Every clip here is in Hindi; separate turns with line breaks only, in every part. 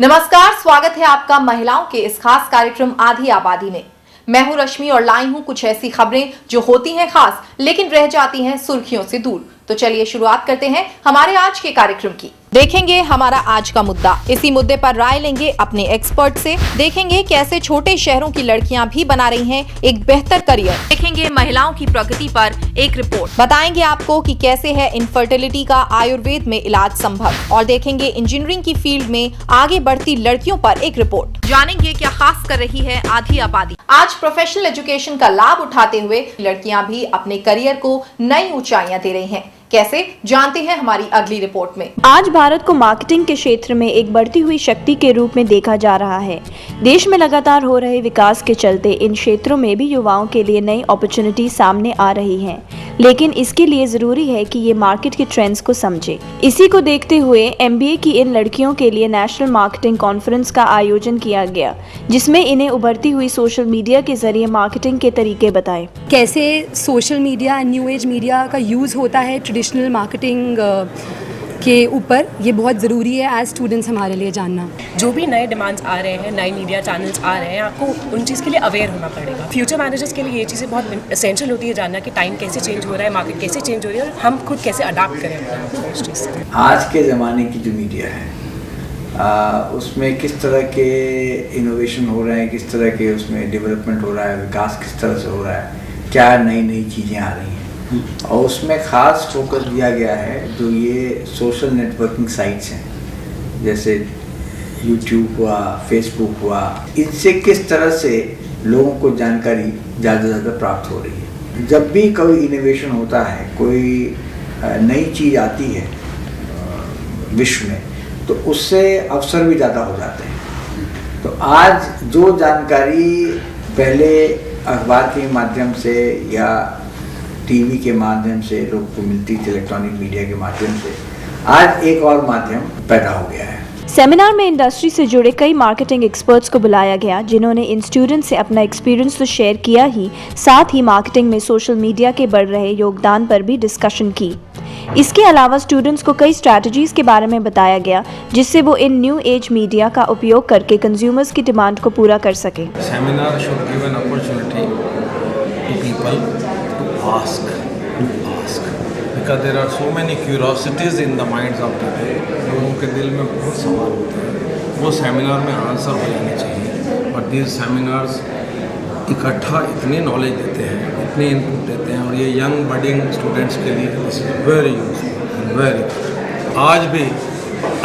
नमस्कार, स्वागत है आपका महिलाओं के इस खास कार्यक्रम आधी आबादी में। मैं हूं रश्मि और लाई हूं कुछ ऐसी खबरें जो होती हैं खास लेकिन रह जाती हैं सुर्खियों से दूर। तो चलिए शुरुआत करते हैं हमारे आज के कार्यक्रम की। देखेंगे हमारा आज का मुद्दा, इसी मुद्दे पर राय लेंगे अपने एक्सपर्ट से। देखेंगे कैसे छोटे शहरों की लड़कियां भी बना रही हैं एक बेहतर करियर। देखेंगे महिलाओं की प्रगति पर एक रिपोर्ट। बताएंगे आपको कि कैसे है इनफर्टिलिटी का आयुर्वेद में इलाज संभव। और देखेंगे इंजीनियरिंग की फील्ड में आगे बढ़ती लड़कियों पर एक रिपोर्ट। जानेंगे क्या खास कर रही है आधी आबादी। आज प्रोफेशनल एजुकेशन का लाभ उठाते हुए लड़कियां भी अपने करियर को नई ऊंचाइयां दे रही हैं। कैसे, जानते हैं हमारी अगली रिपोर्ट में।
आज भारत को मार्केटिंग के क्षेत्र में एक बढ़ती हुई शक्ति के रूप में देखा जा रहा है। देश में लगातार हो रहे विकास के चलते इन क्षेत्रों में भी युवाओं के लिए नई अपॉर्चुनिटी सामने आ रही हैं। लेकिन इसके लिए जरूरी है कि ये मार्केट के ट्रेंड्स को समझे। इसी को देखते हुए MBA की इन लड़कियों के लिए नेशनल मार्केटिंग कॉन्फ्रेंस का आयोजन किया गया, जिसमें इन्हें उभरती हुई सोशल मीडिया के जरिए मार्केटिंग के तरीके बताए।
कैसे social media, new age media का यूज़ होता है ट्रेडिशनल मार्केटिंग के ऊपर, ये बहुत ज़रूरी है एज स्टूडेंट्स हमारे लिए जानना।
जो भी नए डिमांड्स आ रहे हैं, नए मीडिया चैनल्स आ रहे हैं, आपको उन चीज़ के लिए अवेयर होना पड़ेगा। फ्यूचर मैनेजर्स के लिए ये चीज़ें बहुत एसेंशियल होती है, जानना कि टाइम कैसे चेंज हो रहा है, मार्केट कैसे चेंज हो रही है और हम खुद कैसे अडाप्ट करें उस चीज़ से।
आज के ज़माने की जो मीडिया है उसमें किस तरह के इनोवेशन हो रहे हैं, किस तरह के उसमें डेवलपमेंट हो रहा है, विकास किस तरह से हो रहा है, क्या नई नई चीज़ें आ रही हैं, और उसमें ख़ास फोकस दिया गया है जो ये सोशल नेटवर्किंग साइट्स हैं, जैसे यूट्यूब हुआ, फेसबुक हुआ, इनसे किस तरह से लोगों को जानकारी ज़्यादा से ज़्यादा प्राप्त हो रही है। जब भी कोई इनोवेशन होता है, कोई नई चीज़ आती है विश्व में, तो उससे अवसर भी ज़्यादा हो जाते हैं। तो आज जो जानकारी पहले अखबार के माध्यम से या टीवी के माध्यम से लोग को मिलती थी, इलेक्ट्रॉनिक मीडिया के माध्यम से, आज एक और माध्यम पैदा हो गया है।
सेमिनार में इंडस्ट्री से जुड़े कई मार्केटिंग एक्सपर्ट्स को बुलाया गया, जिन्होंने इन स्टूडेंट्स से अपना एक्सपीरियंस तो शेयर किया ही साथ ही मार्केटिंग में सोशल मीडिया के बढ़ रहे योगदान पर भी डिस्कशन की। इसके अलावा स्टूडेंट्स को कई स्ट्रैटेजीज के बारे में बताया गया, जिससे वो इन न्यू एज मीडिया का उपयोग करके कंज्यूमर्स की डिमांड को पूरा कर सके।
Seminar should give an opportunity to people to ask because there are so many curiosities in the minds of people। लोगों के दिल में बहुत सवाल होते हैं, वो सेमिनार में आंसर हो जाने चाहिए। और these seminars इकट्ठा इतनी नॉलेज देते हैं, इतनी इनपुट देते हैं, और ये यंग बडिंग स्टूडेंट्स के लिए this is very useful, very. आज भी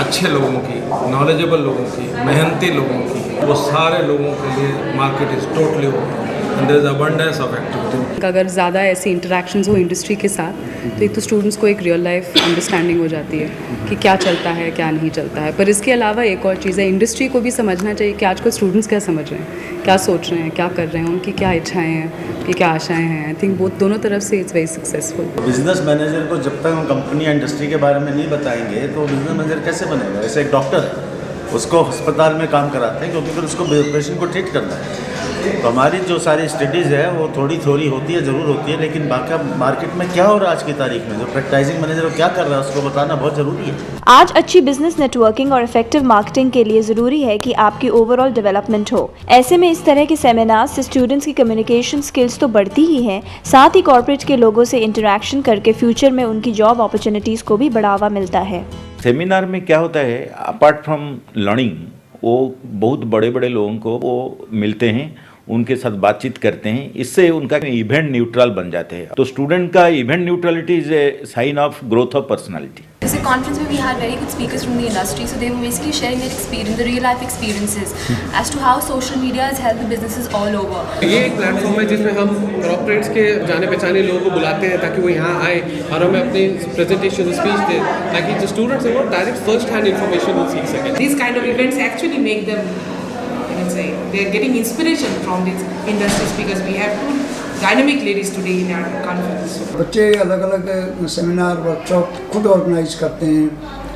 अच्छे लोगों की, नॉलेजेबल लोगों की, मेहनती लोगों की, वो सारे लोगों के लिए market is totally open and there is abundance of activity।
अगर ज़्यादा ऐसी इंटरेक्शंस हो इंडस्ट्री के साथ, तो एक तो स्टूडेंट्स को एक रियल लाइफ अंडरस्टैंडिंग हो जाती है कि क्या चलता है, क्या नहीं चलता है। पर इसके अलावा एक और चीज़ है, इंडस्ट्री को भी समझना चाहिए कि आजकल स्टूडेंट्स क्या समझ रहे हैं, क्या सोच रहे हैं, क्या कर रहे हैं, उनकी क्या इच्छाएँ हैं, उनकी क्या आशाएँ हैं। आई थिंक वो दोनों तरफ से it's very successful.
Business manager को जब तक हम कंपनी या इंडस्ट्री के बारे में नहीं बताएंगे तो बिजनेस मैनेजर कैसे बनेगा। जैसे एक डॉक्टर उसको अस्पताल में काम कराते हैं क्योंकि फिर उसको पेशेंट को ट्रीट करना है। तो हमारी जो सारी स्टडीज़ है वो थोड़ी थोड़ी होती है, ज़रूर होती है, लेकिन बाकी मार्केट में क्या हो रहा है आज की तारीख में, जो प्रैक्टिसिंग मैनेजर वो क्या कर रहा है उसको बताना बहुत ज़रूरी है।
आज अच्छी बिजनेस नेटवर्किंग और इफेक्टिव मार्केटिंग के लिए ज़रूरी है कि आपकी ओवरऑल डेवलपमेंट हो। ऐसे में इस तरह के सेमिनार से स्टूडेंट्स की कम्युनिकेशन स्किल्स तो बढ़ती ही हैं, साथ ही कॉर्पोरेट के लोगों से इंटरेक्शन करके फ्यूचर में उनकी जॉब अपॉर्चुनिटीज़ को भी बढ़ावा मिलता है।
सेमिनार में क्या होता है, अपार्ट फ्रॉम लर्निंग, वो बहुत बड़े बड़े लोगों को वो मिलते हैं, उनके साथ बातचीत करते हैं, इससे उनका इवेंट न्यूट्रल बन जाते हैं। तो स्टूडेंट का event neutrality is a sign of growth of personality.
जैसे कॉन्फ्रेंस में we had very good speakers from the industry, so they were basically sharing their experience, the real life experiences as to how social media has helped the businesses all over.
ये एक प्लेटफॉर्म है जिसमें हम कॉर्पोरेट्स के जाने पहचाने लोगों को बुलाते हैं ताकि वो यहाँ आए और हमें अपनी प्रेजेंटेशन स्पीच दें, ताकि जो स्टूडेंट्स हैं वो डायरेक्ट फर्स्ट हैंड इन्फॉर्मेशन सीख सकें।
These kind of events actually make them, they are getting inspiration from these industry speakers. We have two dynamic ladies today in our conference.
बच्चे अलग अलग सेमिनार वर्कशॉप खुद ऑर्गेनाइज करते हैं,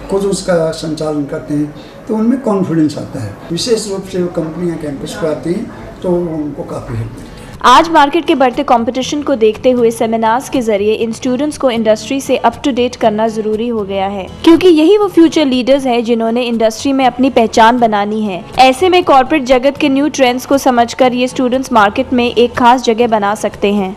खुद उसका संचालन करते हैं, तो उनमें कॉन्फिडेंस आता है। विशेष रूप से वो कंपनियां कैंपस पर आती हैं तो उनको काफ़ी हेल्प मिलती है।
आज मार्केट के बढ़ते कंपटीशन को देखते हुए सेमिनार्स के जरिए इन स्टूडेंट्स को इंडस्ट्री से अप टू डेट करना जरूरी हो गया है, क्योंकि यही वो फ्यूचर लीडर्स हैं जिन्होंने इंडस्ट्री में अपनी पहचान बनानी है। ऐसे में कॉर्पोरेट जगत के न्यू ट्रेंड्स को समझकर ये स्टूडेंट्स मार्केट में एक खास जगह बना सकते हैं।